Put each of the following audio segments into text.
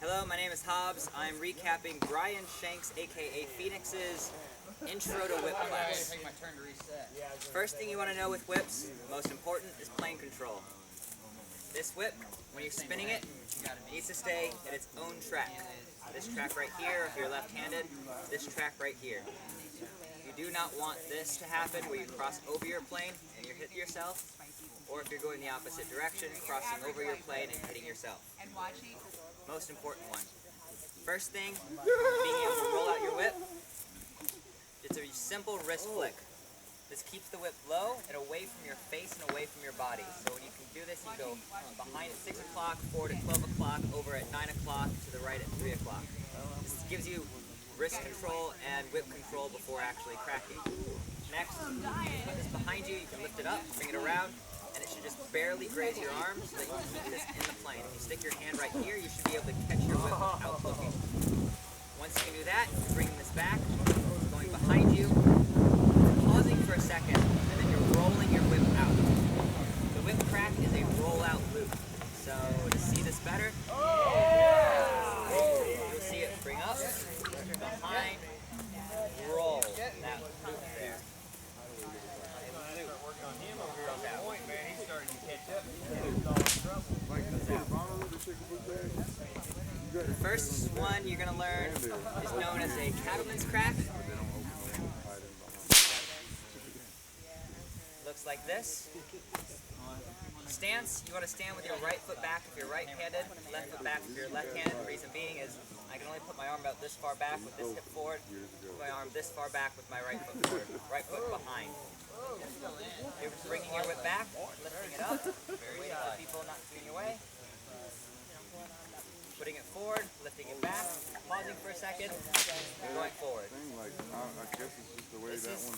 Hello, my name is Hobbes. I'm recapping Brian Shank's, aka Phoenix's, Intro to Whip class. First thing you want to know with whips, most important, is plane control. This whip, when you're spinning it, needs to stay at its own track. This track right here, if you're left-handed, this track right here. You do not want this to happen where you cross over your plane and you hit yourself, or if you're going the opposite direction, crossing over your plane and hitting yourself. Most important one. First thing, being able to roll out your whip. It's a simple wrist flick. This keeps the whip low and away from your face and away from your body. So when you can do this, you go behind at 6 o'clock, forward at 12 o'clock, over at 9 o'clock, to the right at 3 o'clock. This gives you wrist control and whip control before actually cracking. Next, put this behind you, you can lift it up, bring it around, and it should just barely graze your arm so that you keep this in the plane. If you stick your hand right here, you should be able to catch your whip without hooking. Once you can do that, you're bringing this back, going behind you, pausing for a second, and then you're rolling your whip out. The whip crack is a roll-out loop. So to see this better, you'll see it bring up, behind, roll. That loop there. The first one you're going to learn is known as a cattleman's crack. Looks like this. Stance, you want to stand with your right foot back if you're right-handed, left foot back if you're left-handed. The reason being is I can only put my arm about this far back with this hip forward, put my arm this far back with my right foot forward, right foot behind. You're bringing your whip back, lifting it up, waiting for people not to be in your way. Putting it forward, lifting it back, pausing for a second, and going forward. This is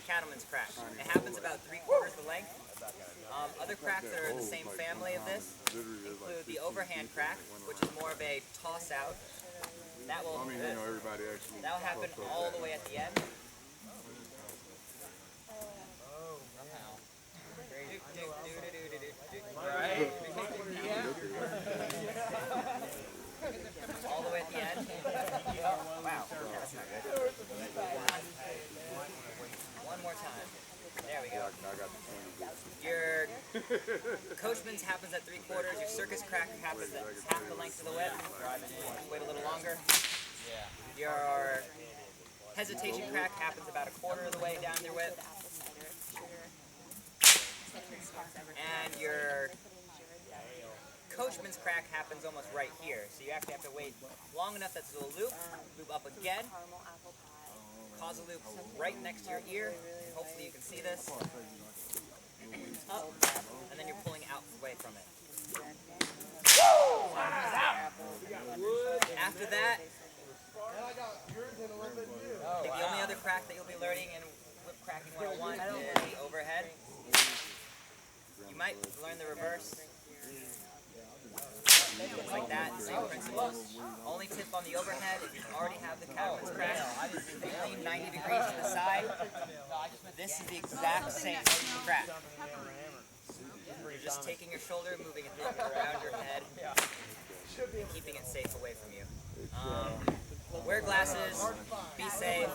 cattleman's crack. It happens about 3/4 the length. Other cracks that are in the same family of this include the overhand crack, which is more of a toss out. That will happen all the way at the end. All the way at the end. Wow, that's not good. One more time. There we go. Your coachman's happens at 3/4. Your circus crack happens at half the length of the whip. Wait a little longer. Your hesitation crack happens about 1/4 of the way down your whip. And your coachman's crack happens almost right here. So you actually have to wait long enough that it'll loop up again, cause a loop right next to your ear. Hopefully you can see this. Up, and then you're pulling out away from it. After that, I think the only other crack that you'll be learning in Whip Cracking 101 is the overhead. You might learn the reverse. Looks like that, same principles. Only tip on the overhead, if you already have the cattleman's crack, lean 90 degrees to the side. This is the exact same crack. You're just taking your shoulder, moving it up around your head, and keeping it safe away from you. Wear glasses, be safe,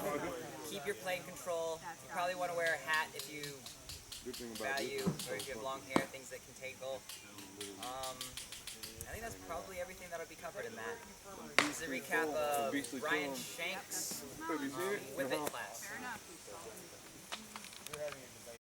keep your plane control. You probably want to wear a hat if you value, or if you have long hair, things that can tangle. I think that's probably everything that'll be covered in that. This is a recap of Brian Shank's Whip It class.